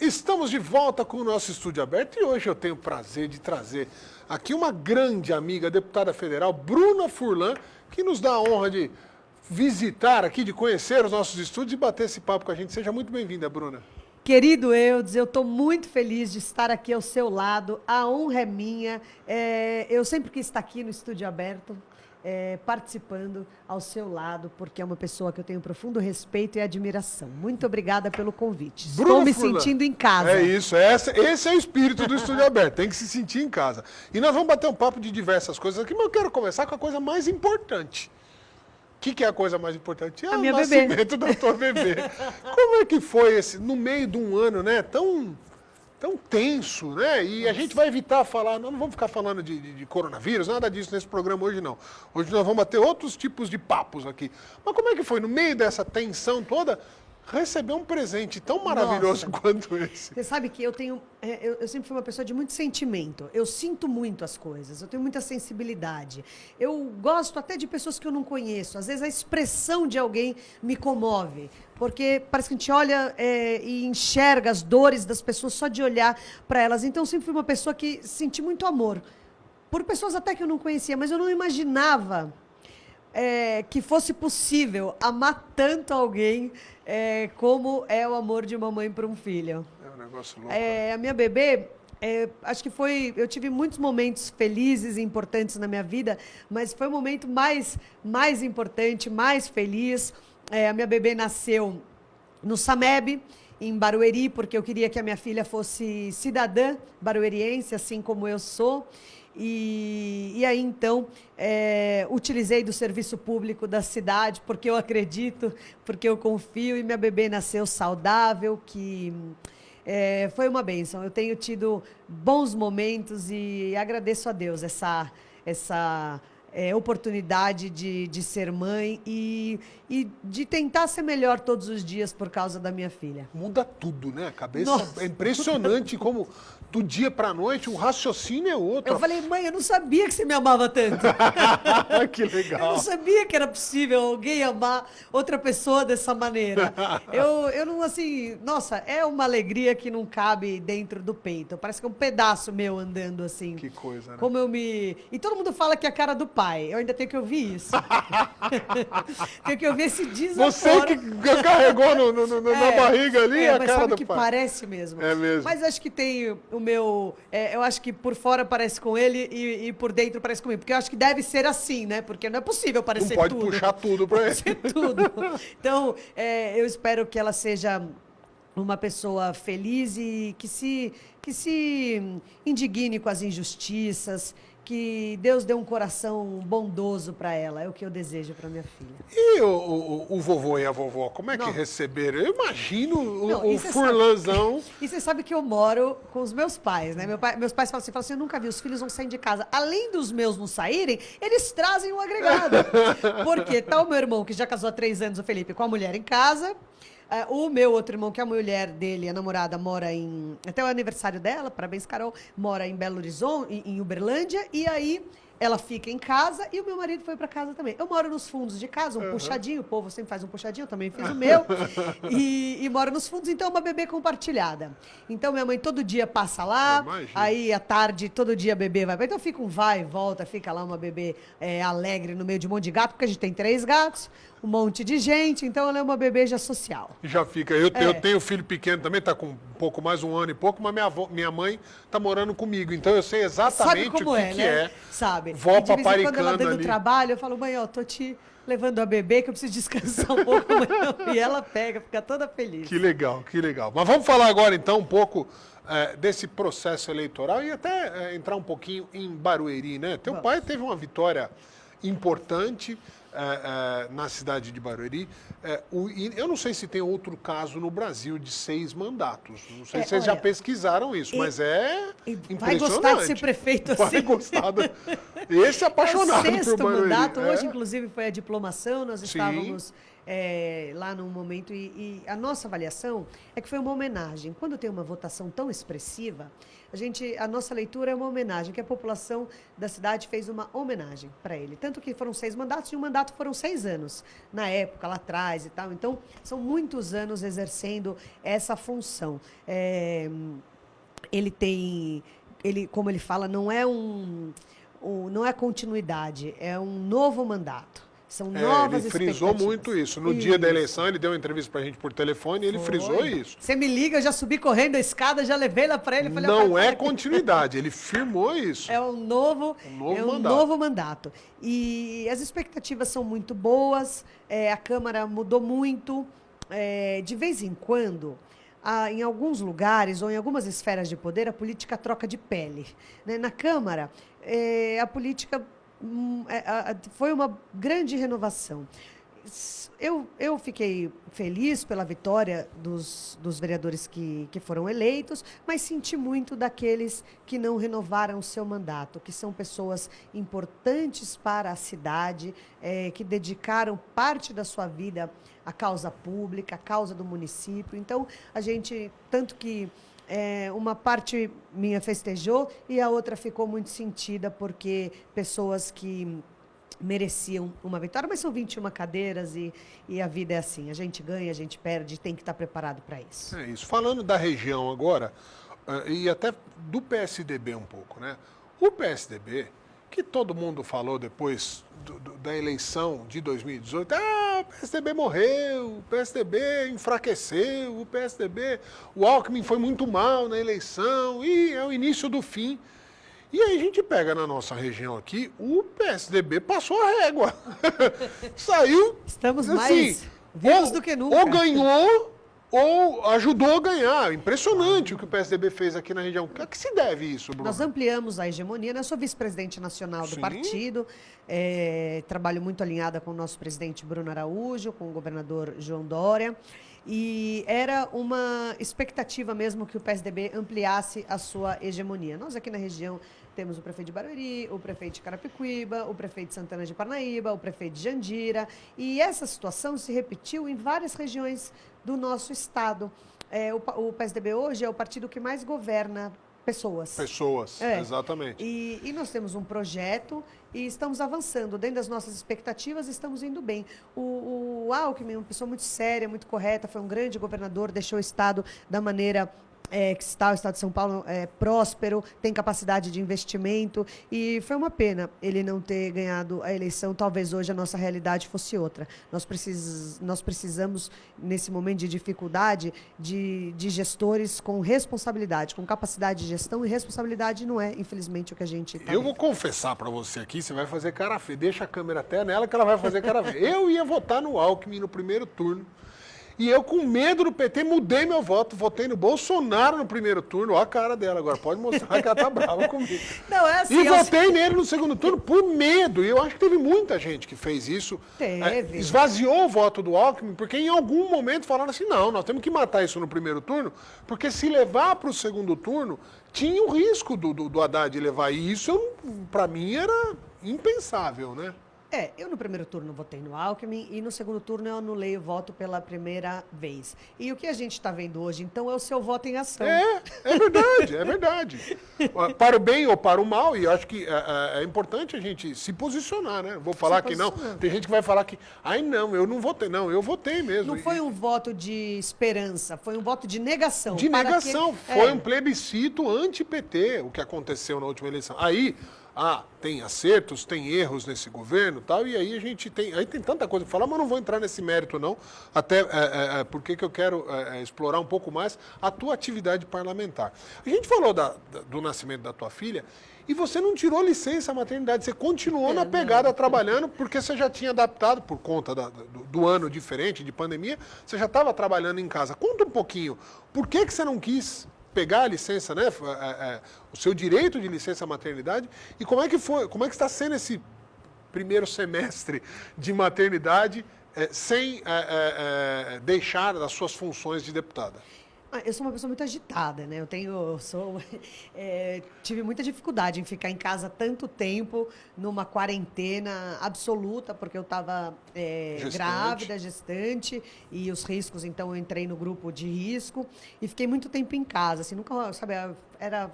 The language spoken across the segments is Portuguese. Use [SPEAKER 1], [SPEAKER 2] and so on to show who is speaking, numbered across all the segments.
[SPEAKER 1] Estamos de volta com o nosso estúdio aberto e hoje eu tenho o prazer de trazer aqui uma grande amiga, deputada federal, Bruna Furlan, que nos dá a honra de visitar aqui, de conhecer os nossos estúdios e bater esse papo com a gente. Seja muito bem-vinda, Bruna.
[SPEAKER 2] Querido Eudes, eu estou muito feliz de estar aqui ao seu lado, a honra é minha. Eu sempre quis estar aqui no estúdio aberto, participando ao seu lado, porque é uma pessoa que eu tenho profundo respeito e admiração. Muito obrigada pelo convite. Estou me sentindo em casa.
[SPEAKER 1] É isso, esse é o espírito do estúdio aberto, tem que se sentir em casa. E nós vamos bater um papo de diversas coisas aqui, mas eu quero começar com a coisa mais importante. O que é a coisa mais importante? É o nascimento da tua bebê. Como é que foi no meio de um ano, né, tão tenso, né? E a gente vai evitar falar, não vamos ficar falando de coronavírus, nada disso nesse programa hoje não. Hoje nós vamos bater outros tipos de papos aqui. Mas como é que foi, no meio dessa tensão toda, receber um presente tão maravilhoso quanto esse?
[SPEAKER 2] Você sabe que eu sempre fui uma pessoa de muito sentimento. Eu sinto muito as coisas, eu tenho muita sensibilidade. Eu gosto até de pessoas que eu não conheço. Às vezes a expressão de alguém me comove, porque parece que a gente olha e enxerga as dores das pessoas só de olhar para elas. Então eu sempre fui uma pessoa que senti muito amor por pessoas até que eu não conhecia, mas eu não imaginava que fosse possível amar tanto alguém como é o amor de uma mãe para um filho.
[SPEAKER 1] É um negócio louco.
[SPEAKER 2] A minha bebê, acho que eu tive muitos momentos felizes e importantes na minha vida, mas foi o momento mais importante, mais feliz. A minha bebê nasceu no SAMEB, em Barueri, porque eu queria que a minha filha fosse cidadã barueriense, assim como eu sou. E aí, então, utilizei do serviço público da cidade, porque eu acredito, porque eu confio, e minha bebê nasceu saudável, que foi uma bênção. Eu tenho tido bons momentos e agradeço a Deus essa oportunidade de ser mãe e de tentar ser melhor todos os dias por causa da minha filha.
[SPEAKER 1] Muda tudo, né? A cabeça
[SPEAKER 2] Nossa.
[SPEAKER 1] É impressionante como do dia pra noite um raciocínio é outro.
[SPEAKER 2] Eu falei, mãe, eu não sabia que você me amava tanto.
[SPEAKER 1] Que legal.
[SPEAKER 2] Eu não sabia que era possível alguém amar outra pessoa dessa maneira. Eu não, assim, nossa, é uma alegria que não cabe dentro do peito. Parece que é um pedaço meu andando assim.
[SPEAKER 1] Que coisa, né?
[SPEAKER 2] Como E todo mundo fala que é a cara do pai. Eu ainda tenho que ouvir isso. Tenho que ouvir esse desaforo.
[SPEAKER 1] Você que carregou na barriga ali a
[SPEAKER 2] mas
[SPEAKER 1] cara
[SPEAKER 2] sabe
[SPEAKER 1] do
[SPEAKER 2] que
[SPEAKER 1] pai.
[SPEAKER 2] parece mesmo.
[SPEAKER 1] É mesmo.
[SPEAKER 2] Mas acho que tem o meu... eu acho que por fora parece com ele e por dentro parece comigo. Porque eu acho que deve ser assim, né? Porque não é possível parecer tudo.
[SPEAKER 1] Não pode puxar tudo pra ele.
[SPEAKER 2] Ser tudo. Então, eu espero que ela seja uma pessoa feliz e que se indigne com as injustiças, que Deus dê um coração bondoso para ela. É o que eu desejo para minha filha.
[SPEAKER 1] E o vovô e a vovó, como é que receberam? Eu imagino o Furlanzão.
[SPEAKER 2] E você sabe que eu moro com os meus pais, né? Meus pais falam assim, eu nunca vi, os filhos não saem de casa. Além dos meus não saírem, eles trazem um agregado. Porque tá o meu irmão, que já casou há 3 anos, o Felipe, com a mulher em casa. O meu outro irmão, que é a mulher dele, a namorada, mora até o aniversário dela, parabéns, Carol, mora em Belo Horizonte, em Uberlândia, e aí ela fica em casa e o meu marido foi para casa também. Eu moro nos fundos de casa, um puxadinho, o povo sempre faz um puxadinho, eu também fiz o meu, e moro nos fundos, então é uma bebê compartilhada. Então minha mãe todo dia passa lá, aí à tarde, todo dia a bebê vai, então fica um vai e volta, fica lá uma bebê alegre no meio de um monte de gato, porque a gente tem 3 gatos, um monte de gente, então ela é uma bebê já social.
[SPEAKER 1] Já fica. Eu tenho filho pequeno também, tá com um pouco mais 1 ano e pouco, mas minha mãe tá morando comigo, então eu sei exatamente o que é.
[SPEAKER 2] Sabe?
[SPEAKER 1] Vó
[SPEAKER 2] e de vez em quando ela dando
[SPEAKER 1] ali.
[SPEAKER 2] Trabalho, eu falo, mãe, tô te levando a bebê, que eu preciso descansar um pouco. E ela pega, fica toda feliz.
[SPEAKER 1] Que legal, que legal. Mas vamos falar agora, então, um pouco desse processo eleitoral e até entrar um pouquinho em Barueri, né? Teu pai teve uma vitória importante na cidade de Barueri. Eu não sei se tem outro caso no Brasil de 6 mandatos. Não sei se vocês já pesquisaram isso, mas impressionante.
[SPEAKER 2] Vai gostar de ser prefeito assim.
[SPEAKER 1] Vai gostar. Esse é apaixonado
[SPEAKER 2] é o 6º
[SPEAKER 1] por Barueri.
[SPEAKER 2] mandato. Hoje, inclusive, foi a diplomação. Nós estávamos lá num momento e a nossa avaliação é que foi uma homenagem. Quando tem uma votação tão expressiva, a nossa leitura é uma homenagem, que a população da cidade fez uma homenagem para ele. Tanto que foram 6 mandatos e um mandato mandato foram 6 anos, na época, lá atrás e tal. Então, são muitos anos exercendo essa função. Como ele fala, não é continuidade, é um novo mandato. São novas
[SPEAKER 1] ele frisou muito isso. No dia da eleição, ele deu uma entrevista pra gente por telefone e ele frisou isso.
[SPEAKER 2] Você me liga, eu já subi correndo a escada, já levei lá para ele. Falei,
[SPEAKER 1] não é continuidade, ele firmou isso.
[SPEAKER 2] É um novo mandato. E as expectativas são muito boas, a Câmara mudou muito. De vez em quando, em alguns lugares ou em algumas esferas de poder, a política troca de pele. Né? Na Câmara, a política foi uma grande renovação. Eu fiquei feliz pela vitória dos vereadores que foram eleitos, mas senti muito daqueles que não renovaram o seu mandato, que são pessoas importantes para a cidade, que dedicaram parte da sua vida à causa pública, à causa do município. Então, a gente, tanto que uma parte minha festejou e a outra ficou muito sentida, porque pessoas que mereciam uma vitória, mas são 21 cadeiras e a vida é assim, a gente ganha, a gente perde, tem que estar preparado para isso.
[SPEAKER 1] É isso. Falando da região agora, e até do PSDB um pouco, né? O PSDB, que todo mundo falou depois da eleição de 2018, o PSDB morreu, o PSDB enfraqueceu, o Alckmin foi muito mal na eleição, e é o início do fim. E aí a gente pega na nossa região aqui, o PSDB passou a régua. Saiu.
[SPEAKER 2] Estamos mais vivos do que nunca.
[SPEAKER 1] Ou ganhou, ou ajudou a ganhar. Impressionante o que o PSDB fez aqui na região. A que se deve isso, Bruno?
[SPEAKER 2] Nós ampliamos a hegemonia, né? Eu sou vice-presidente nacional do partido, trabalho muito alinhada com o nosso presidente Bruno Araújo, com o governador João Dória. E era uma expectativa mesmo que o PSDB ampliasse a sua hegemonia. Nós aqui na região temos o prefeito de Barueri, o prefeito de Carapicuíba, o prefeito de Santana de Parnaíba, o prefeito de Jandira. E essa situação se repetiu em várias regiões do nosso estado. O PSDB hoje é o partido que mais governa pessoas.
[SPEAKER 1] Pessoas, exatamente.
[SPEAKER 2] E nós temos um projeto e estamos avançando. Dentro das nossas expectativas, estamos indo bem. O Alckmin é uma pessoa muito séria, muito correta, foi um grande governador, deixou o Estado da maneira que está, o Estado de São Paulo próspero, tem capacidade de investimento, e foi uma pena ele não ter ganhado a eleição. Talvez hoje a nossa realidade fosse outra. Nós precisamos, nesse momento de dificuldade, de gestores com responsabilidade, com capacidade de gestão, e responsabilidade não é, infelizmente, o que a gente está.
[SPEAKER 1] Eu vou confessar para você aqui, você vai fazer cara feia. Deixa a câmera até nela que ela vai fazer cara feia. Eu ia votar no Alckmin no primeiro turno. E eu, com medo do PT, mudei meu voto. Votei no Bolsonaro no primeiro turno. Olha a cara dela agora. Pode mostrar que ela tá brava comigo.
[SPEAKER 2] Não, é assim,
[SPEAKER 1] e votei nele no segundo turno por medo. E eu acho que teve muita gente que fez isso.
[SPEAKER 2] Teve.
[SPEAKER 1] Esvaziou o voto do Alckmin, porque em algum momento falaram assim, não, nós temos que matar isso no primeiro turno, porque se levar para o segundo turno, tinha o risco do Haddad levar. E isso, para mim, era impensável, né?
[SPEAKER 2] Eu no primeiro turno votei no Alckmin e no segundo turno eu anulei o voto pela primeira vez. E o que a gente está vendo hoje, então, é o seu voto em ação.
[SPEAKER 1] É verdade, é verdade. Para o bem ou para o mal, e eu acho que é importante a gente se posicionar, né? Vou falar que não. Tem gente que vai falar que, não, eu não votei. Não, eu votei mesmo.
[SPEAKER 2] Não foi um voto de esperança, foi um voto de negação.
[SPEAKER 1] De negação. Foi um plebiscito anti-PT, o que aconteceu na última eleição. Aí... tem acertos, tem erros nesse governo e tal, e aí a gente tem tanta coisa para falar, mas não vou entrar nesse mérito não, até porque que eu quero explorar um pouco mais a tua atividade parlamentar. A gente falou do nascimento da tua filha, e você não tirou licença maternidade, você continuou na pegada trabalhando, porque você já tinha adaptado, por conta do ano diferente, de pandemia, você já estava trabalhando em casa. Conta um pouquinho, por que você não quis pegar a licença, né, o seu direito de licença maternidade, e como é que está sendo esse primeiro semestre de maternidade sem deixar as suas funções de deputada?
[SPEAKER 2] Eu sou uma pessoa muito agitada, né? Tive muita dificuldade em ficar em casa tanto tempo, numa quarentena absoluta, porque eu estava grávida, gestante, e os riscos, então eu entrei no grupo de risco, e fiquei muito tempo em casa, assim, nunca, sabe, era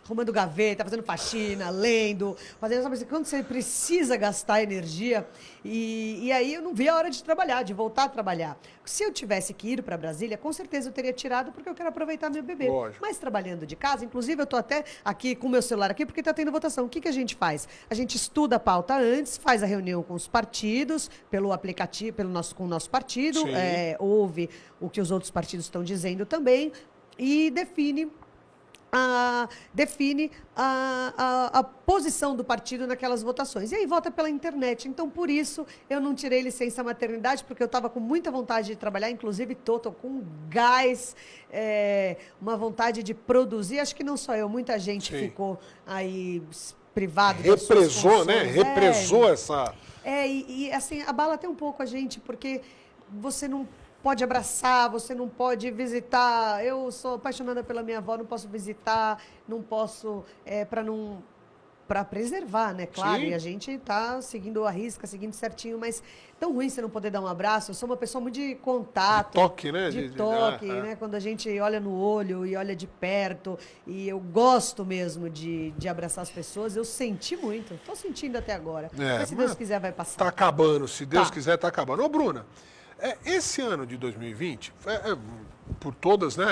[SPEAKER 2] arrumando gaveta, fazendo faxina, lendo, fazendo, sabe assim, quando você precisa gastar energia. E aí eu não vi a hora de trabalhar, de voltar a trabalhar. Se eu tivesse que ir para Brasília, com certeza eu teria tirado, porque eu quero aproveitar meu bebê.
[SPEAKER 1] Lógico.
[SPEAKER 2] Mas trabalhando de casa, inclusive eu tô até aqui com o meu celular aqui, porque tá tendo votação. O que a gente faz? A gente estuda a pauta antes, faz a reunião com os partidos, pelo aplicativo, com o nosso partido, ouve o que os outros partidos estão dizendo também e define a posição do partido naquelas votações. E aí vota pela internet. Então, por isso, eu não tirei licença maternidade, porque eu estava com muita vontade de trabalhar, inclusive tô com gás, uma vontade de produzir. Acho que não só eu, muita gente ficou aí privado.
[SPEAKER 1] Represou, né? Represou essa...
[SPEAKER 2] E assim, abala até um pouco a gente, porque você não pode abraçar, você não pode visitar. Eu sou apaixonada pela minha avó, não posso visitar, não posso, para preservar, né? Claro,
[SPEAKER 1] Sim.
[SPEAKER 2] E a gente tá seguindo a risca, seguindo certinho, mas tão ruim você não poder dar um abraço. Eu sou uma pessoa muito de contato.
[SPEAKER 1] De toque, né?
[SPEAKER 2] De toque, né? Quando a gente olha no olho e olha de perto, e eu gosto mesmo de abraçar as pessoas, eu senti muito, tô sentindo até agora. Mas se Deus quiser vai passar.
[SPEAKER 1] Tá acabando, se Deus quiser tá acabando. Ô, Bruna, esse ano de 2020, por todas, né,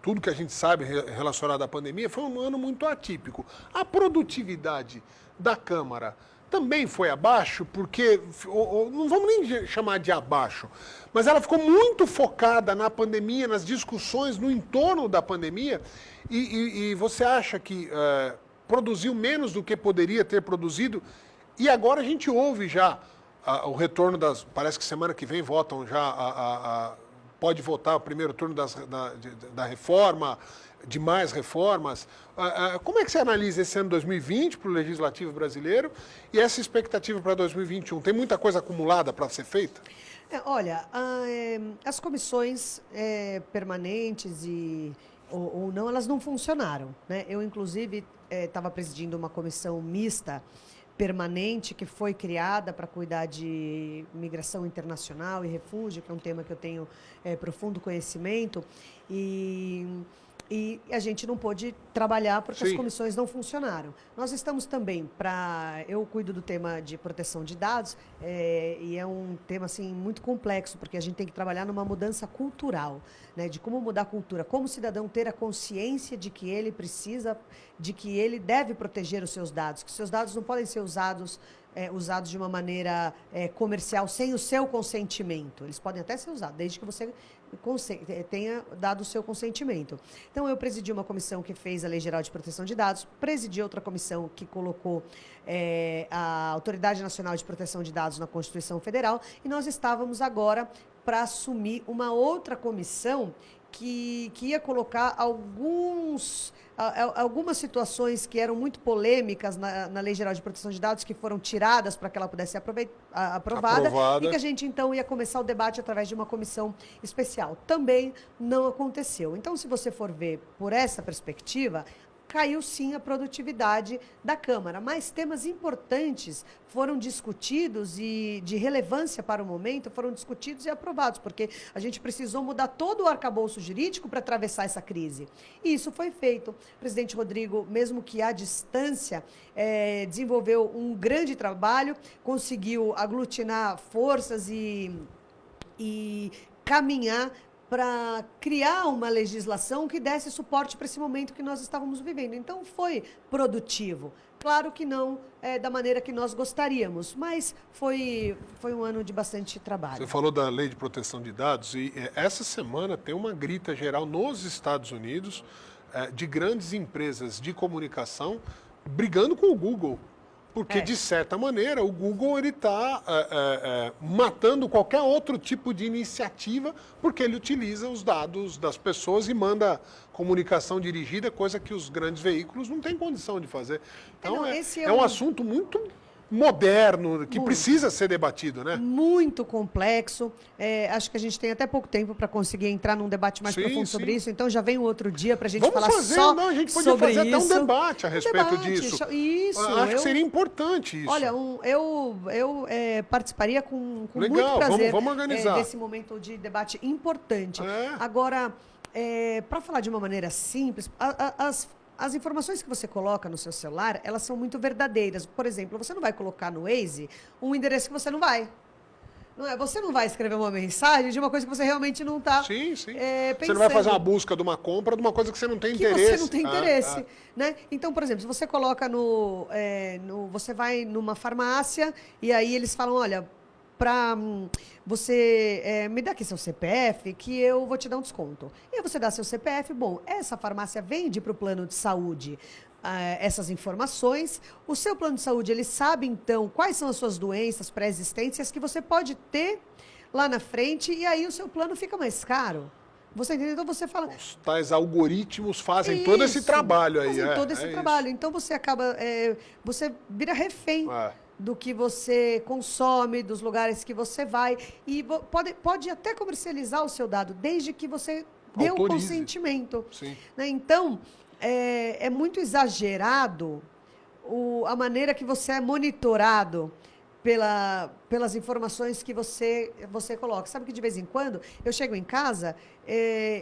[SPEAKER 1] tudo que a gente sabe relacionado à pandemia, foi um ano muito atípico. A produtividade da Câmara também foi abaixo, porque, não vamos nem chamar de abaixo, mas ela ficou muito focada na pandemia, nas discussões no entorno da pandemia, e você acha que produziu menos do que poderia ter produzido, e agora a gente ouve já o retorno parece que semana que vem votam já, pode votar o primeiro turno da reforma, de mais reformas. Como é que você analisa esse ano 2020 para o Legislativo brasileiro e essa expectativa para 2021? Tem muita coisa acumulada para ser feita?
[SPEAKER 2] Olha, as comissões permanentes ou não, elas não funcionaram, né? Eu, inclusive, estava presidindo uma comissão mista permanente que foi criada para cuidar de migração internacional e refúgio, que é um tema que eu tenho profundo conhecimento, e a gente não pôde trabalhar porque as comissões não funcionaram. Nós estamos também eu cuido do tema de proteção de dados, e é um tema assim muito complexo, porque a gente tem que trabalhar numa mudança cultural, né, de como mudar a cultura, como o cidadão ter a consciência de que ele precisa, de que ele deve proteger os seus dados, que seus dados não podem ser usados de uma maneira comercial sem o seu consentimento. Eles podem até ser usados, desde que você tenha dado o seu consentimento. Então, eu presidi uma comissão que fez a Lei Geral de Proteção de Dados, presidi outra comissão que colocou a Autoridade Nacional de Proteção de Dados na Constituição Federal, e nós estávamos agora para assumir uma outra comissão que ia colocar algumas situações que eram muito polêmicas na Lei Geral de Proteção de Dados, que foram tiradas para que ela pudesse ser aprovada, e que a gente, então, ia começar o debate através de uma comissão especial. Também não aconteceu. Então, se você for ver por essa perspectiva, caiu sim a produtividade da Câmara, mas temas importantes foram discutidos e de relevância para o momento foram discutidos e aprovados, porque a gente precisou mudar todo o arcabouço jurídico para atravessar essa crise. E isso foi feito. O presidente Rodrigo, mesmo que à distância, desenvolveu um grande trabalho, conseguiu aglutinar forças e caminhar para criar uma legislação que desse suporte para esse momento que nós estávamos vivendo. Então, foi produtivo. Claro que não da maneira que nós gostaríamos, mas foi um ano de bastante trabalho.
[SPEAKER 1] Você falou da Lei de Proteção de Dados e essa semana tem uma grita geral nos Estados Unidos de grandes empresas de comunicação brigando com o Google. Porque, de certa maneira, o Google está matando qualquer outro tipo de iniciativa, porque ele utiliza os dados das pessoas e manda comunicação dirigida, coisa que os grandes veículos não têm condição de fazer. Então, é um assunto muito moderno, que precisa ser debatido, né?
[SPEAKER 2] Muito complexo. Acho que a gente tem até pouco tempo para conseguir entrar num debate mais profundo sobre isso, então já vem um outro dia para a gente falar só
[SPEAKER 1] a gente podia
[SPEAKER 2] sobre
[SPEAKER 1] fazer
[SPEAKER 2] isso.
[SPEAKER 1] até um debate a respeito disso.
[SPEAKER 2] Isso.
[SPEAKER 1] Acho que seria importante isso.
[SPEAKER 2] Olha, eu participaria com muito
[SPEAKER 1] Legal,
[SPEAKER 2] prazer
[SPEAKER 1] vamos organizar.
[SPEAKER 2] desse momento de debate importante. Agora, para falar de uma maneira simples, as informações que você coloca no seu celular, elas são muito verdadeiras. Por exemplo, você não vai colocar no Waze um endereço que você não vai. Você não vai escrever uma mensagem de uma coisa que você realmente não está
[SPEAKER 1] Sim, sim.
[SPEAKER 2] pensando.
[SPEAKER 1] Você não vai fazer uma busca de uma compra de uma coisa que você não tem interesse.
[SPEAKER 2] Você não tem interesse, né? Então, por exemplo, se você coloca você vai numa farmácia e aí eles falam, olha, para você me dá aqui seu CPF que eu vou te dar um desconto. E aí você dá seu CPF, bom, essa farmácia vende para o plano de saúde essas informações. O seu plano de saúde, ele sabe, então, quais são as suas doenças pré-existentes que você pode ter lá na frente, e aí o seu plano fica mais caro. Você entendeu? Então você fala...
[SPEAKER 1] Os tais algoritmos fazem todo esse trabalho aí.
[SPEAKER 2] Fazem todo esse trabalho. Isso. Então você acaba... você vira refém do que você consome, dos lugares que você vai. E pode até comercializar o seu dado, desde que você dê o consentimento.
[SPEAKER 1] Sim.
[SPEAKER 2] Né? Então... É muito exagerado a maneira que você é monitorado pelas informações que você coloca. Sabe que de vez em quando eu chego em casa,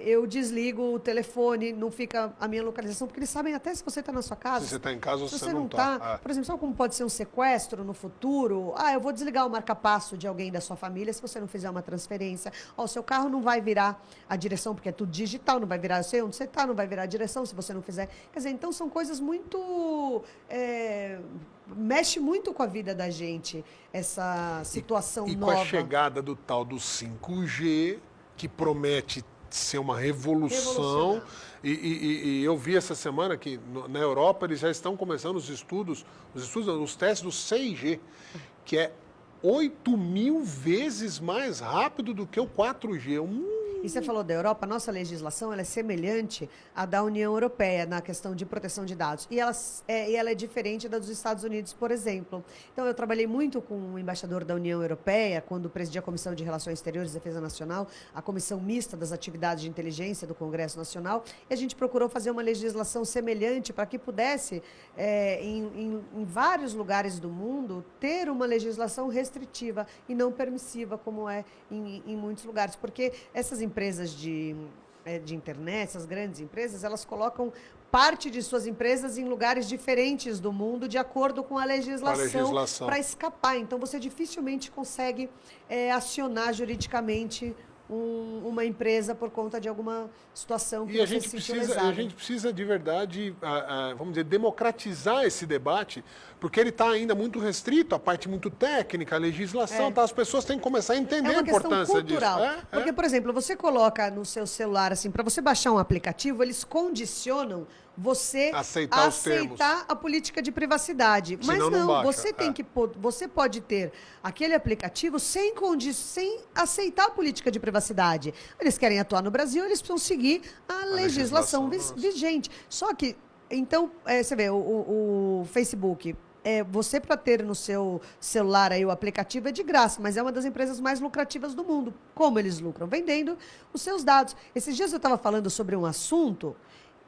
[SPEAKER 2] eu desligo o telefone, não fica a minha localização, porque eles sabem até se você está na sua casa.
[SPEAKER 1] Se você está em casa ou se
[SPEAKER 2] você
[SPEAKER 1] não está.
[SPEAKER 2] Por exemplo, sabe como pode ser um sequestro no futuro? Eu vou desligar o marca-passo de alguém da sua família se você não fizer uma transferência. O seu carro não vai virar a direção, porque é tudo digital, não vai virar, eu sei onde você está, não vai virar a direção se você não fizer. Quer dizer, então são coisas muito... mexe muito com a vida da gente, essa situação nova.
[SPEAKER 1] E com a chegada do tal do 5G, que promete ser uma revolução. E eu vi essa semana que na Europa eles já estão começando os testes do 6G, que é 8.000 vezes mais rápido do que o 4G.
[SPEAKER 2] E você falou da Europa, a nossa legislação ela é semelhante à da União Europeia na questão de proteção de dados. E ela é diferente da dos Estados Unidos, por exemplo. Então, eu trabalhei muito com o embaixador da União Europeia, quando presidia a Comissão de Relações Exteriores e Defesa Nacional, a Comissão Mista das Atividades de Inteligência do Congresso Nacional, e a gente procurou fazer uma legislação semelhante para que pudesse, em vários lugares do mundo, ter uma legislação restritiva e não permissiva, como é em muitos lugares. Porque essas empresas de internet, essas grandes empresas, elas colocam parte de suas empresas em lugares diferentes do mundo, de acordo com a legislação. Para escapar. Então, você dificilmente consegue acionar juridicamente uma empresa por conta de alguma situação que você se sentiu lesado.
[SPEAKER 1] E a gente precisa de verdade, vamos dizer, democratizar esse debate, porque ele está ainda muito restrito, a parte muito técnica, a legislação, as pessoas têm que começar a entender a importância disso.
[SPEAKER 2] Porque, por exemplo, você coloca no seu celular, assim, para você baixar um aplicativo, eles condicionam você aceitar a política de privacidade. Mas não baixa, você pode ter aquele aplicativo sem aceitar a política de privacidade. Eles querem atuar no Brasil, eles precisam seguir a legislação vigente. Só que, então, você vê, o Facebook... você, para ter no seu celular aí o aplicativo, é de graça, mas é uma das empresas mais lucrativas do mundo. Como eles lucram? Vendendo os seus dados. Esses dias eu estava falando sobre um assunto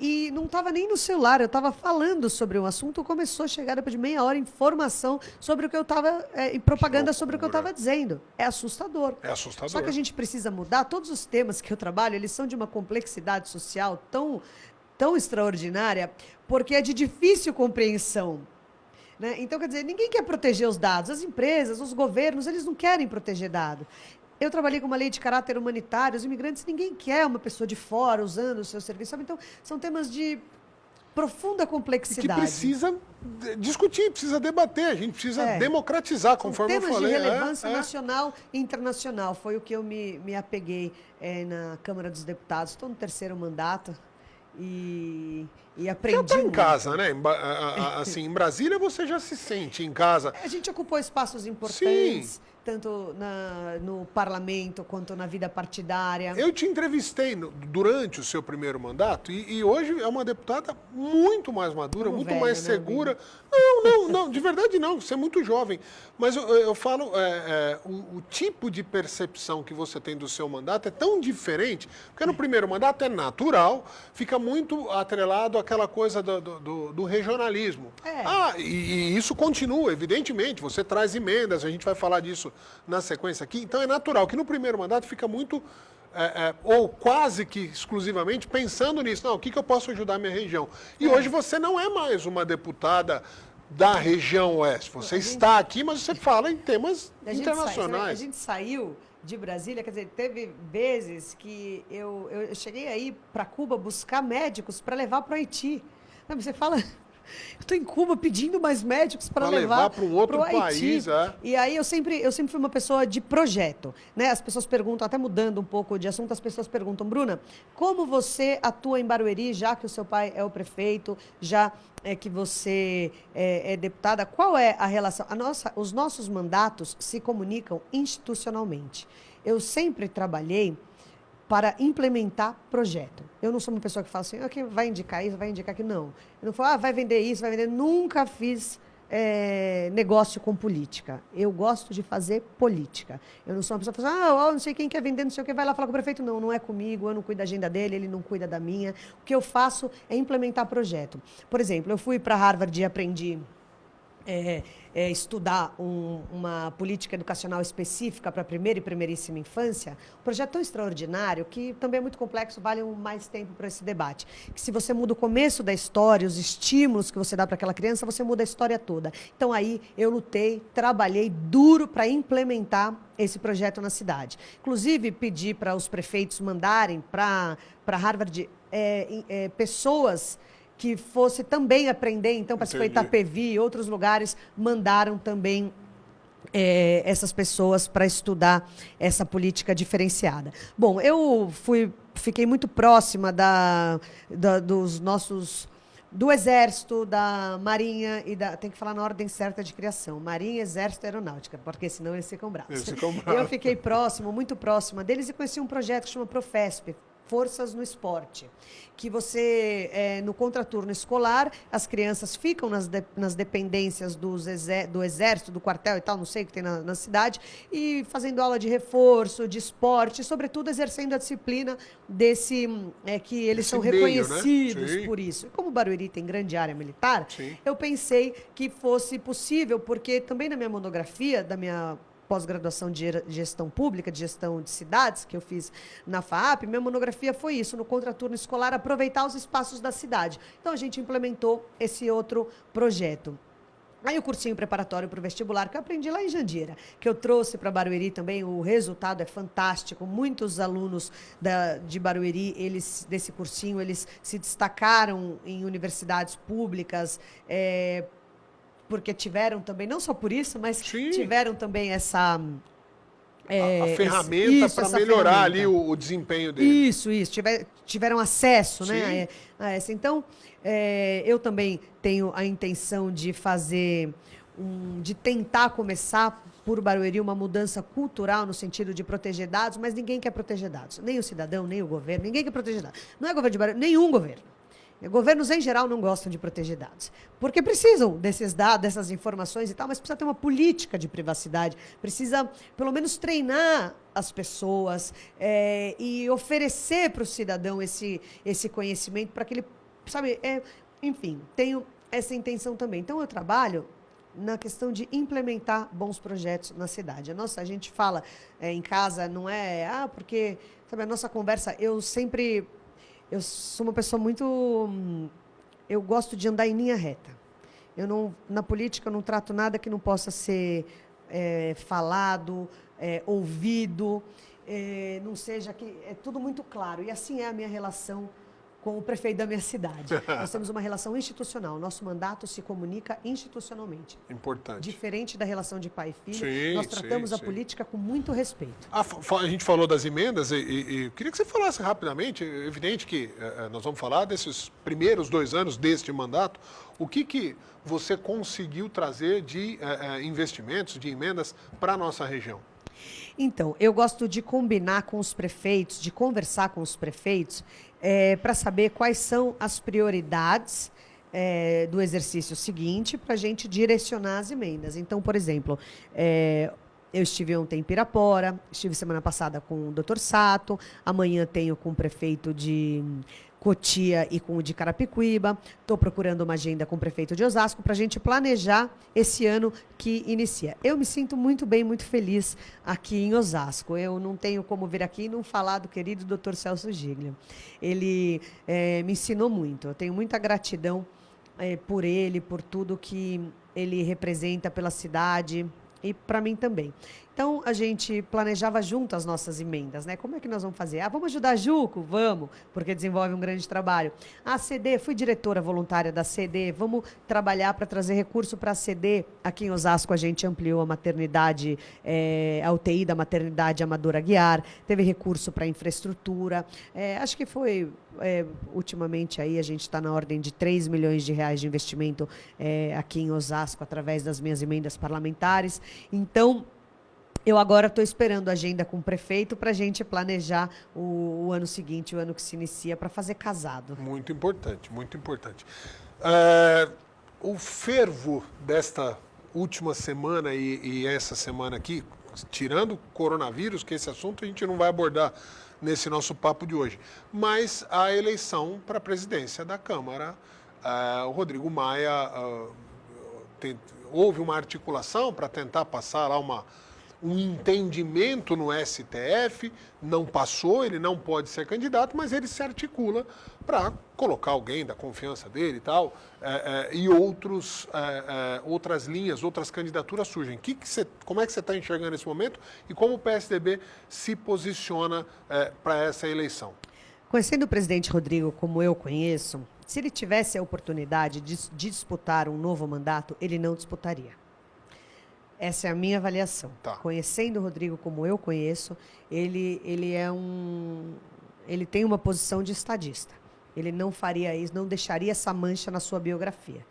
[SPEAKER 2] e não estava nem no celular, eu estava falando sobre um assunto, começou a chegar depois de meia hora informação sobre o que eu estava, propaganda sobre o que eu estava dizendo. É assustador.
[SPEAKER 1] É assustador.
[SPEAKER 2] Só que a gente precisa mudar. Todos os temas que eu trabalho, eles são de uma complexidade social tão extraordinária, porque é de difícil compreensão. Né? Então, quer dizer, ninguém quer proteger os dados. As empresas, os governos, eles não querem proteger dados. Eu trabalhei com uma lei de caráter humanitário, os imigrantes, ninguém quer uma pessoa de fora usando o seu serviço. Sabe? Então, são temas de profunda complexidade.
[SPEAKER 1] Que precisa discutir, precisa debater, a gente precisa democratizar, conforme eu falei.
[SPEAKER 2] Temas de relevância nacional e internacional. Foi o que eu me apeguei na Câmara dos Deputados. Estou no 3º mandato. E aprendi.
[SPEAKER 1] Já está em casa, né? Assim, em Brasília você já se sente em casa.
[SPEAKER 2] A gente ocupou espaços importantes. Sim. Tanto no parlamento quanto na vida partidária.
[SPEAKER 1] Eu te entrevistei durante o seu primeiro mandato e hoje é uma deputada muito mais madura, muito mais segura. Não, de verdade não, você é muito jovem. Mas eu falo, o tipo de percepção que você tem do seu mandato é tão diferente, porque no primeiro mandato é natural, fica muito atrelado àquela coisa do regionalismo. E isso continua, evidentemente, você traz emendas, a gente vai falar disso na sequência aqui. Então é natural que no primeiro mandato fica muito ou quase que exclusivamente pensando nisso. Não, o que eu posso ajudar a minha região? E hoje você não é mais uma deputada da região oeste. Você está aqui, mas você fala em temas internacionais.
[SPEAKER 2] A gente saiu de Brasília, quer dizer, teve vezes que eu cheguei aí para Cuba buscar médicos para levar para o Haiti. Sabe, você fala... Eu estou em Cuba pedindo mais médicos para levar
[SPEAKER 1] para um outro país.
[SPEAKER 2] E aí eu sempre fui uma pessoa de projeto. Né? As pessoas perguntam, até mudando um pouco de assunto, as pessoas perguntam, Bruna, como você atua em Barueri, já que o seu pai é o prefeito, já que você é deputada, qual é a relação? Os nossos mandatos se comunicam institucionalmente. Eu sempre trabalhei para implementar projeto. Eu não sou uma pessoa que fala assim, okay, vai indicar isso, vai indicar aquilo. Não. Eu não falo, vai vender isso, vai vender... Nunca fiz negócio com política. Eu gosto de fazer política. Eu não sou uma pessoa que fala assim, não sei quem quer vender, não sei o que, vai lá falar com o prefeito. Não, não é comigo, eu não cuido da agenda dele, ele não cuida da minha. O que eu faço é implementar projeto. Por exemplo, eu fui para Harvard e aprendi... estudar uma política educacional específica para a primeira e primeiríssima infância, um projeto tão extraordinário que também é muito complexo, vale mais tempo para esse debate. Que se você muda o começo da história, os estímulos que você dá para aquela criança, você muda a história toda. Então aí eu lutei, trabalhei duro para implementar esse projeto na cidade. Inclusive pedi para os prefeitos mandarem para Harvard pessoas que fosse também aprender, então, para se Itapevi e outros lugares, mandaram também essas pessoas para estudar essa política diferenciada. Bom, eu fiquei muito próxima dos nossos... do Exército, da Marinha e tem que falar na ordem certa de criação, Marinha, Exército e Aeronáutica, porque senão eles ficam bravos. Eu fiquei muito próxima deles e conheci um projeto que chama Profesp, Forças no Esporte, que você, no contraturno escolar, as crianças ficam nas dependências do Exército, do quartel e tal, não sei o que tem na cidade, e fazendo aula de reforço, de esporte, sobretudo exercendo a disciplina que eles são reconhecidos, né? Por isso. E como Barueri tem grande área militar, sim, eu pensei que fosse possível, porque também na minha monografia, da minha pós-graduação de gestão pública, de gestão de cidades, que eu fiz na FAAP, minha monografia foi isso, no contraturno escolar, aproveitar os espaços da cidade. Então, a gente implementou esse outro projeto. Aí o cursinho preparatório para o vestibular, que eu aprendi lá em Jandira, que eu trouxe para Barueri também, o resultado é fantástico. Muitos alunos de Barueri, desse cursinho, eles se destacaram em universidades públicas, porque tiveram também, não só por isso, mas sim, tiveram também essa...
[SPEAKER 1] a ferramenta para melhorar ali o desempenho deles.
[SPEAKER 2] Isso. Tiveram acesso, né, a essa. Então, eu também tenho a intenção de de tentar começar por Barueri uma mudança cultural no sentido de proteger dados, mas ninguém quer proteger dados. Nem o cidadão, nem o governo, ninguém quer proteger dados. Não é governo de Barueri, nenhum governo. Governos, em geral, não gostam de proteger dados, porque precisam desses dados, dessas informações e tal, mas precisa ter uma política de privacidade, precisa, pelo menos, treinar as pessoas e oferecer para o cidadão esse conhecimento para que ele, sabe, enfim, tenho essa intenção também. Então, eu trabalho na questão de implementar bons projetos na cidade. A gente fala em casa, não é, porque, sabe, a nossa conversa, eu sou uma pessoa muito... Eu gosto de andar em linha reta. Na política, eu não trato nada que não possa ser falado, ouvido, não seja... É tudo muito claro. E assim é a minha relação com o prefeito da minha cidade. Nós temos uma relação institucional. Nosso mandato se comunica institucionalmente.
[SPEAKER 1] Importante.
[SPEAKER 2] Diferente da relação de pai e filho,
[SPEAKER 1] sim,
[SPEAKER 2] nós tratamos a política com muito respeito.
[SPEAKER 1] A gente falou das emendas e queria que você falasse rapidamente, é evidente que nós vamos falar desses primeiros 2 anos deste mandato, o que você conseguiu trazer de investimentos, de emendas para a nossa região?
[SPEAKER 2] Então, eu gosto de combinar com os prefeitos, de conversar com os prefeitos, para saber quais são as prioridades do exercício seguinte para a gente direcionar as emendas. Então, por exemplo, eu estive ontem em Pirapora, estive semana passada com o Dr. Sato, amanhã tenho com o prefeito de Cotia e com o de Carapicuíba. Estou procurando uma agenda com o prefeito de Osasco para a gente planejar esse ano que inicia. Eu me sinto muito bem, muito feliz aqui em Osasco. Eu não tenho como vir aqui e não falar do querido Dr. Celso Giglio. Ele me ensinou muito. Eu tenho muita gratidão por ele, por tudo que ele representa pela cidade e para mim também. Então, a gente planejava junto as nossas emendas, né? Como é que nós vamos fazer? Vamos ajudar a Juco? Vamos, porque desenvolve um grande trabalho. A CD, fui diretora voluntária da CD, vamos trabalhar para trazer recurso para a CD. Aqui em Osasco, a gente ampliou a maternidade, a UTI da maternidade Amadora Aguiar, teve recurso para infraestrutura. Acho que foi, ultimamente, aí a gente está na ordem de 3 milhões de reais de investimento aqui em Osasco, através das minhas emendas parlamentares. Então, eu agora estou esperando a agenda com o prefeito para a gente planejar o ano seguinte, o ano que se inicia, para fazer casado.
[SPEAKER 1] Muito importante, muito importante. O fervo desta última semana e essa semana aqui, tirando o coronavírus, que esse assunto a gente não vai abordar nesse nosso papo de hoje, mas a eleição para a presidência da Câmara, o Rodrigo Maia, houve uma articulação para tentar passar lá um entendimento no STF, não passou, ele não pode ser candidato, mas ele se articula para colocar alguém da confiança dele e tal, e outras linhas, outras candidaturas surgem. Como é que você está enxergando esse momento e como o PSDB se posiciona para essa eleição?
[SPEAKER 2] Conhecendo o presidente Rodrigo como eu conheço, se ele tivesse a oportunidade de disputar um novo mandato, ele não disputaria. Essa é a minha avaliação.
[SPEAKER 1] Tá.
[SPEAKER 2] Conhecendo o Rodrigo como eu conheço, ele tem uma posição de estadista. Ele não faria isso, não deixaria essa mancha na sua biografia.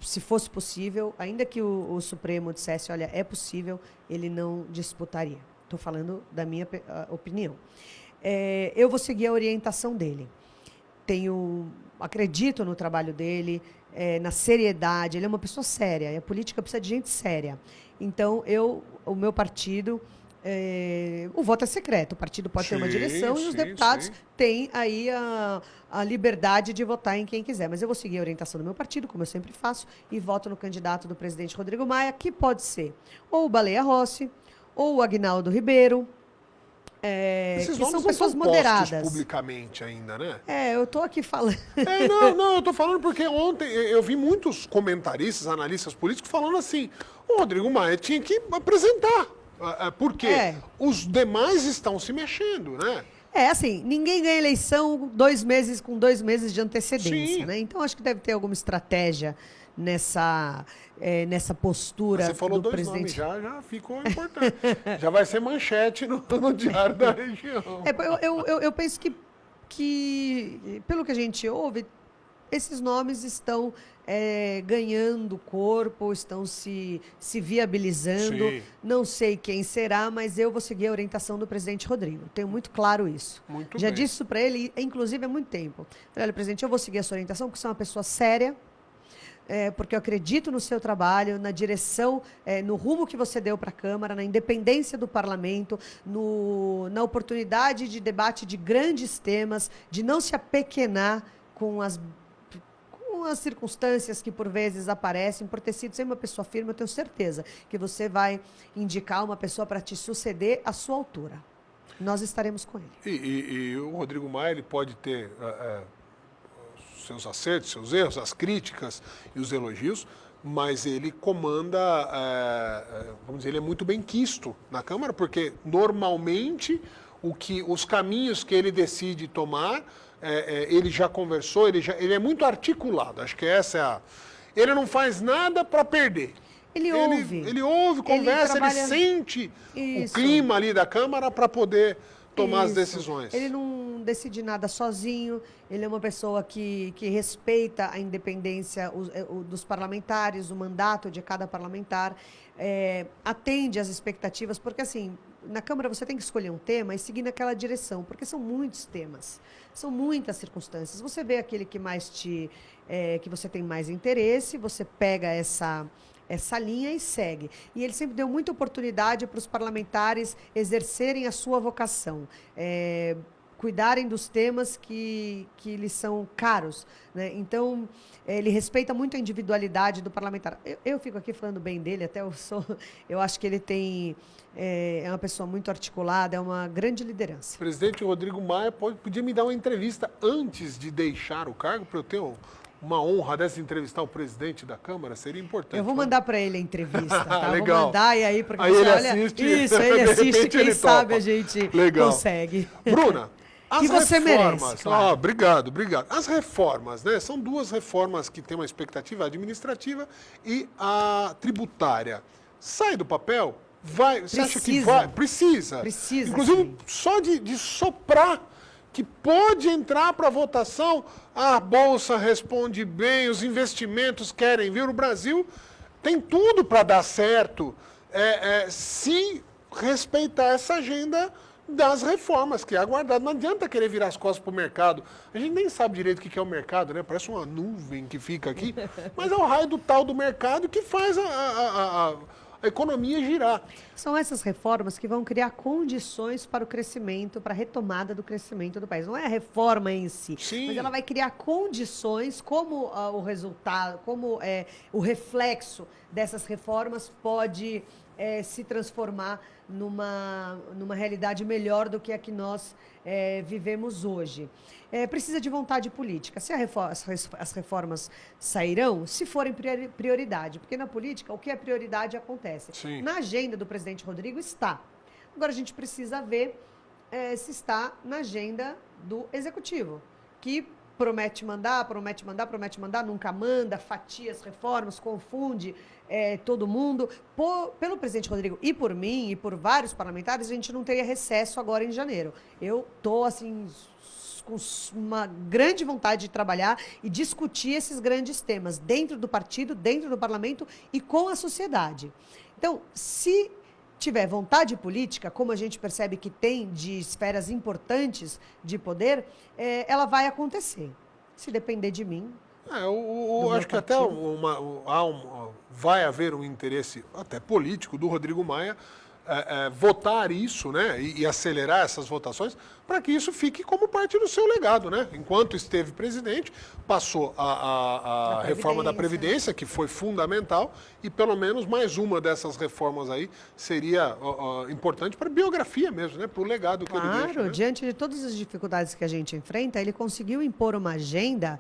[SPEAKER 2] Se fosse possível, ainda que o Supremo dissesse, olha, é possível, ele não disputaria. Estou falando da minha opinião. Eu vou seguir a orientação dele. Acredito no trabalho dele, na seriedade. Ele é uma pessoa séria, e a política precisa de gente séria. Então, o meu partido, o voto é secreto, o partido pode ter uma direção e os deputados têm aí a liberdade de votar em quem quiser. Mas eu vou seguir a orientação do meu partido, como eu sempre faço, e voto no candidato do presidente Rodrigo Maia, que pode ser ou o Baleia Rossi, ou o Aguinaldo Ribeiro,
[SPEAKER 1] Esses
[SPEAKER 2] que
[SPEAKER 1] nomes
[SPEAKER 2] são
[SPEAKER 1] não
[SPEAKER 2] pessoas
[SPEAKER 1] são
[SPEAKER 2] moderadas.
[SPEAKER 1] publicamente ainda, né?
[SPEAKER 2] Eu tô aqui falando.
[SPEAKER 1] Não, eu tô falando porque ontem eu vi muitos comentaristas, analistas políticos falando assim, o Rodrigo Maia tinha que apresentar, porque os demais estão se mexendo, né?
[SPEAKER 2] Assim, ninguém ganha eleição com 2 meses de antecedência,
[SPEAKER 1] Sim.
[SPEAKER 2] né? Então, acho que deve ter alguma estratégia nessa postura
[SPEAKER 1] Você falou
[SPEAKER 2] do
[SPEAKER 1] 2
[SPEAKER 2] presidente.
[SPEAKER 1] nomes, já ficou importante. Já vai ser manchete no Diário da Região.
[SPEAKER 2] Eu penso que, pelo que a gente ouve, esses nomes estão ganhando corpo, estão se viabilizando.
[SPEAKER 1] Sim.
[SPEAKER 2] Não sei quem será, mas eu vou seguir a orientação do presidente Rodrigo. Tenho muito claro isso.
[SPEAKER 1] Muito
[SPEAKER 2] Já
[SPEAKER 1] bem.
[SPEAKER 2] disse isso para ele, inclusive há muito tempo. Falei, olha, presidente, eu vou seguir a sua orientação, porque você é uma pessoa séria, porque eu acredito no seu trabalho, na direção, no rumo que você deu para a Câmara, na independência do parlamento, na oportunidade de debate de grandes temas, de não se apequenar com as circunstâncias que por vezes aparecem, por ter sido sempre uma pessoa firme, eu tenho certeza que você vai indicar uma pessoa para te suceder à sua altura. Nós estaremos com ele.
[SPEAKER 1] E o Rodrigo Maia, ele pode ter seus acertos, seus erros, as críticas e os elogios, mas ele comanda, vamos dizer, ele é muito bem quisto na Câmara, porque normalmente os caminhos que ele decide tomar, ele já conversou, ele é muito articulado, acho que essa é ele não faz nada para perder.
[SPEAKER 2] Ele ouve,
[SPEAKER 1] conversa, ele sente
[SPEAKER 2] Isso.
[SPEAKER 1] o clima ali da Câmara para poder tomar as
[SPEAKER 2] Isso.
[SPEAKER 1] decisões.
[SPEAKER 2] Ele não decide nada sozinho, ele é uma pessoa que respeita a independência dos parlamentares, o mandato de cada parlamentar, atende às expectativas, porque assim, na Câmara você tem que escolher um tema e seguir naquela direção, porque são muitos temas, são muitas circunstâncias. Você vê aquele que que você tem mais interesse, você pega essa linha e segue. E ele sempre deu muita oportunidade para os parlamentares exercerem a sua vocação. cuidarem dos temas que lhes são caros, né? Então, ele respeita muito a individualidade do parlamentar. Eu fico aqui falando bem dele, eu acho que ele é uma pessoa muito articulada, é uma grande liderança.
[SPEAKER 1] O presidente Rodrigo Maia podia me dar uma entrevista antes de deixar o cargo, para eu ter uma honra dessa entrevistar o presidente da Câmara, seria importante.
[SPEAKER 2] Eu vou mandar para ele a entrevista, tá?
[SPEAKER 1] Legal.
[SPEAKER 2] Vou mandar e aí, porque
[SPEAKER 1] aí
[SPEAKER 2] você
[SPEAKER 1] ele
[SPEAKER 2] olha...
[SPEAKER 1] assiste,
[SPEAKER 2] isso, ele assiste, quem
[SPEAKER 1] ele
[SPEAKER 2] sabe
[SPEAKER 1] topa.
[SPEAKER 2] a gente
[SPEAKER 1] Legal.
[SPEAKER 2] consegue.
[SPEAKER 1] Bruna, as
[SPEAKER 2] e você
[SPEAKER 1] reformas,
[SPEAKER 2] merece, claro.
[SPEAKER 1] Obrigado. As reformas, né? São duas reformas que têm uma expectativa administrativa e a tributária. Sai do papel? Vai? Você acha que vai? Precisa.
[SPEAKER 2] Precisa.
[SPEAKER 1] Inclusive,
[SPEAKER 2] sim.
[SPEAKER 1] só de soprar que pode entrar para votação, a Bolsa responde bem, os investimentos querem vir. O Brasil tem tudo para dar certo se respeitar essa agenda das reformas, que é aguardado. Não adianta querer virar as costas para o mercado. A gente nem sabe direito o que é o mercado, né? Parece uma nuvem que fica aqui, mas é o raio do tal do mercado que faz a economia girar.
[SPEAKER 2] São essas reformas que vão criar condições para o crescimento, para a retomada do crescimento do país. Não é a reforma em si,
[SPEAKER 1] Sim.
[SPEAKER 2] mas ela vai criar condições, como o resultado, como o reflexo dessas reformas pode se transformar numa realidade melhor do que a que nós vivemos hoje. Precisa de vontade política. Se as reformas sairão, se forem prioridade, porque na política o que é prioridade acontece.
[SPEAKER 1] Sim.
[SPEAKER 2] Na agenda do presidente Rodrigo está. Agora a gente precisa ver se está na agenda do executivo, que promete mandar, nunca manda, fatia as reformas, confunde todo mundo. Pelo presidente Rodrigo e por mim e por vários parlamentares, a gente não teria recesso agora em janeiro. Eu estou, assim, com uma grande vontade de trabalhar e discutir esses grandes temas dentro do partido, dentro do parlamento e com a sociedade. Então, se tiver vontade política, como a gente percebe que tem de esferas importantes de poder, ela vai acontecer. Se depender de mim...
[SPEAKER 1] acho que até vai haver um interesse até político do Rodrigo Maia votar isso, né, e acelerar essas votações para que isso fique como parte do seu legado, né? Enquanto esteve presidente, passou a reforma da Previdência, que foi fundamental, e pelo menos mais uma dessas reformas aí seria importante para a biografia mesmo, né? Para o legado que ele deixa.
[SPEAKER 2] Claro,
[SPEAKER 1] Né?
[SPEAKER 2] diante de todas as dificuldades que a gente enfrenta, ele conseguiu impor uma agenda...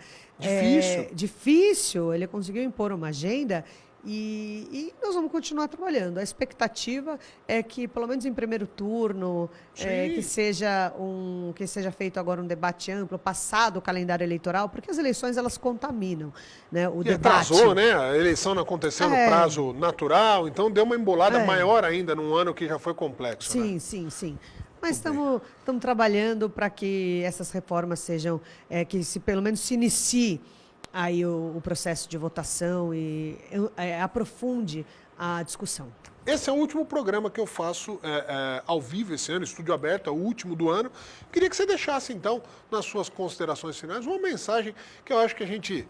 [SPEAKER 2] Difícil, ele conseguiu impor uma agenda... E nós vamos continuar trabalhando. A expectativa é que, pelo menos em primeiro turno, que seja feito agora um debate amplo, passado o calendário eleitoral, porque as eleições elas contaminam, né, o debate.
[SPEAKER 1] Atrasou, né? A eleição não aconteceu no prazo natural, então deu uma embolada maior ainda num ano que já foi complexo.
[SPEAKER 2] Sim,
[SPEAKER 1] né?
[SPEAKER 2] sim. Mas estamos trabalhando para que essas reformas sejam, que pelo menos se inicie aí o processo de votação e aprofunde a discussão.
[SPEAKER 1] Esse é o último programa que eu faço ao vivo esse ano, Estúdio Aberto, é o último do ano. Queria que você deixasse, então, nas suas considerações finais, uma mensagem que eu acho que a gente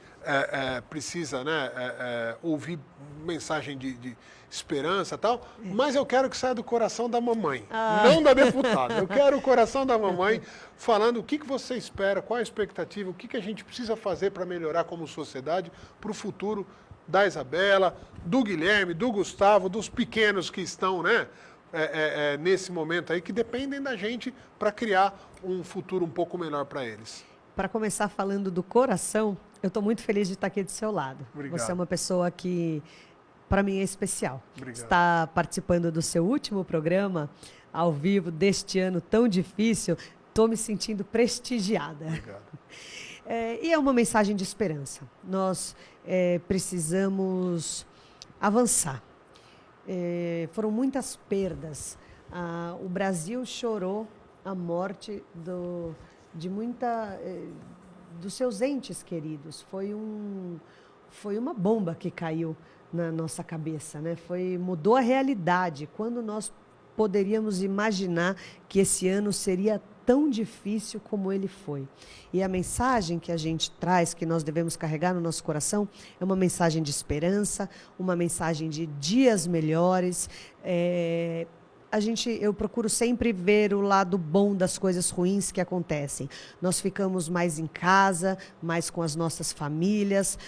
[SPEAKER 1] precisa, né, ouvir, mensagem de esperança e tal, mas eu quero que saia do coração da mamãe, não da deputada. Eu quero o coração da mamãe falando o que você espera, qual a expectativa, o que a gente precisa fazer para melhorar como sociedade para o futuro da Isabela, do Guilherme, do Gustavo, dos pequenos que estão, né, nesse momento aí, que dependem da gente para criar um futuro um pouco melhor para eles.
[SPEAKER 2] Para começar falando do coração, eu estou muito feliz de estar aqui do seu lado.
[SPEAKER 1] Obrigado.
[SPEAKER 2] Você é uma pessoa que, para mim, é especial.
[SPEAKER 1] Obrigado.
[SPEAKER 2] Está participando do seu último programa, ao vivo, deste ano tão difícil, estou me sentindo prestigiada.
[SPEAKER 1] Obrigado.
[SPEAKER 2] E é uma mensagem de esperança. Nós precisamos avançar. Foram muitas perdas. O Brasil chorou a morte dos seus entes queridos. Foi uma bomba que caiu na nossa cabeça, né? Mudou a realidade. Quando nós poderíamos imaginar que esse ano seria tão difícil como ele foi. E a mensagem que a gente traz, que nós devemos carregar no nosso coração, é uma mensagem de esperança, uma mensagem de dias melhores, eu procuro sempre ver o lado bom das coisas ruins que acontecem. Nós ficamos mais em casa, mais com as nossas famílias,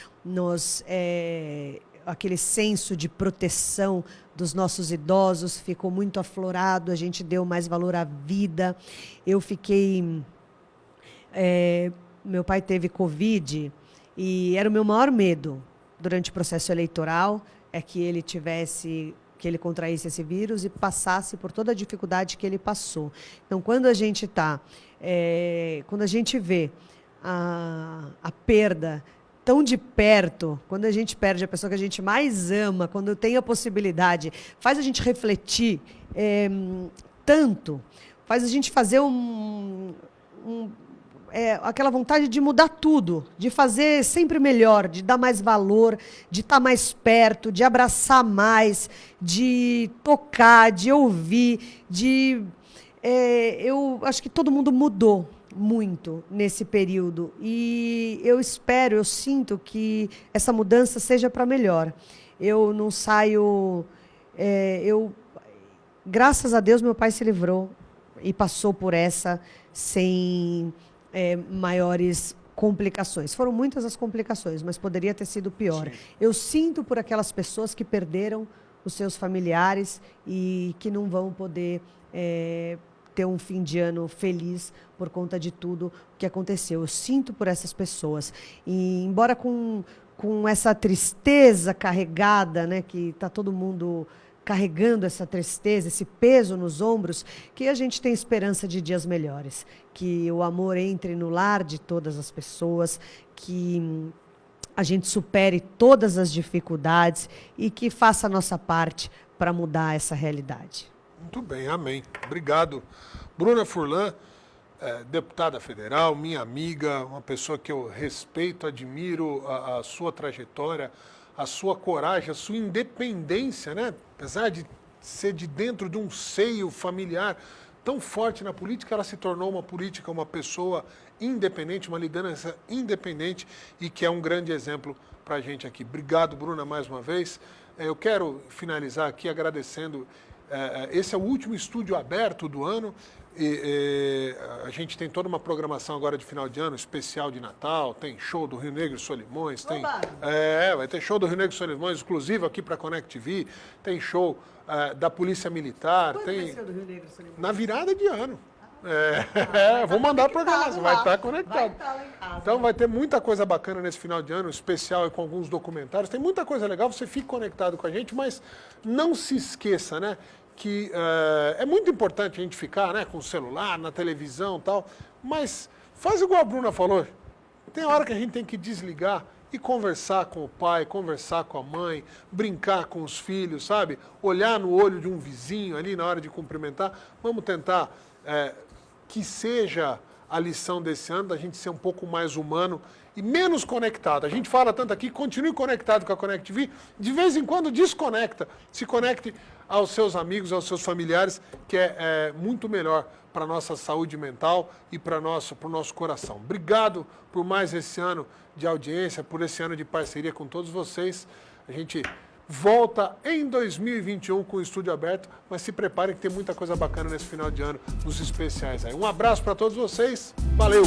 [SPEAKER 2] aquele senso de proteção dos nossos idosos ficou muito aflorado, a gente deu mais valor à vida. Meu pai teve Covid e era o meu maior medo durante o processo eleitoral, que ele contraísse esse vírus e passasse por toda a dificuldade que ele passou. Então, quando a gente vê a perda tão de perto, quando a gente perde a pessoa que a gente mais ama, quando tem a possibilidade, faz a gente refletir tanto, faz a gente fazer aquela vontade de mudar tudo, de fazer sempre melhor, de dar mais valor, de estar mais perto, de abraçar mais, de tocar, de ouvir, eu acho que todo mundo mudou muito nesse período e eu sinto que essa mudança seja para melhor. Eu não saio... graças a Deus, meu pai se livrou e passou por essa sem maiores complicações. Foram muitas as complicações, mas poderia ter sido pior. Sim. Eu sinto por aquelas pessoas que perderam os seus familiares e que não vão poder ter um fim de ano feliz por conta de tudo que aconteceu. Eu sinto por essas pessoas. E embora com essa tristeza carregada, né, que está todo mundo carregando essa tristeza, esse peso nos ombros, que a gente tem esperança de dias melhores, que o amor entre no lar de todas as pessoas, que a gente supere todas as dificuldades e que faça a nossa parte para mudar essa realidade.
[SPEAKER 1] Muito bem, amém. Obrigado. Bruna Furlan, deputada federal, minha amiga, uma pessoa que eu respeito, admiro a sua trajetória, a sua coragem, a sua independência, né? Apesar de ser de dentro de um seio familiar tão forte na política, ela se tornou uma política, uma pessoa independente, uma liderança independente e que é um grande exemplo para a gente aqui. Obrigado, Bruna, mais uma vez. Eu quero finalizar aqui agradecendo. Esse é o último estúdio aberto do ano. A gente tem toda uma programação agora de final de ano, especial de Natal, tem show do Rio Negro e Solimões, vai ter show do Rio Negro e Solimões, exclusivo aqui para a Connect TV, tem show da Polícia Militar.
[SPEAKER 2] Quando vai ser o do Rio Negro e Solimões?
[SPEAKER 1] Na virada de ano. Vou mandar a programação, vai estar conectado. Então vai ter muita coisa bacana nesse final de ano, especial com alguns documentários, tem muita coisa legal, você fique conectado com a gente, mas não se esqueça, né? Que é muito importante a gente ficar, né, com o celular, na televisão e tal, mas faz igual a Bruna falou, tem hora que a gente tem que desligar e conversar com o pai, conversar com a mãe, brincar com os filhos, sabe? Olhar no olho de um vizinho ali na hora de cumprimentar. Vamos tentar que seja a lição desse ano, da gente ser um pouco mais humano e menos conectado. A gente fala tanto aqui, continue conectado com a Connect TV, de vez em quando desconecta, se conecte aos seus amigos, aos seus familiares, que é muito melhor para a nossa saúde mental e para o nosso coração. Obrigado por mais esse ano de audiência, por esse ano de parceria com todos vocês. A gente volta em 2021 com o estúdio aberto, mas se preparem que tem muita coisa bacana nesse final de ano, nos especiais aí. Um abraço para todos vocês, valeu!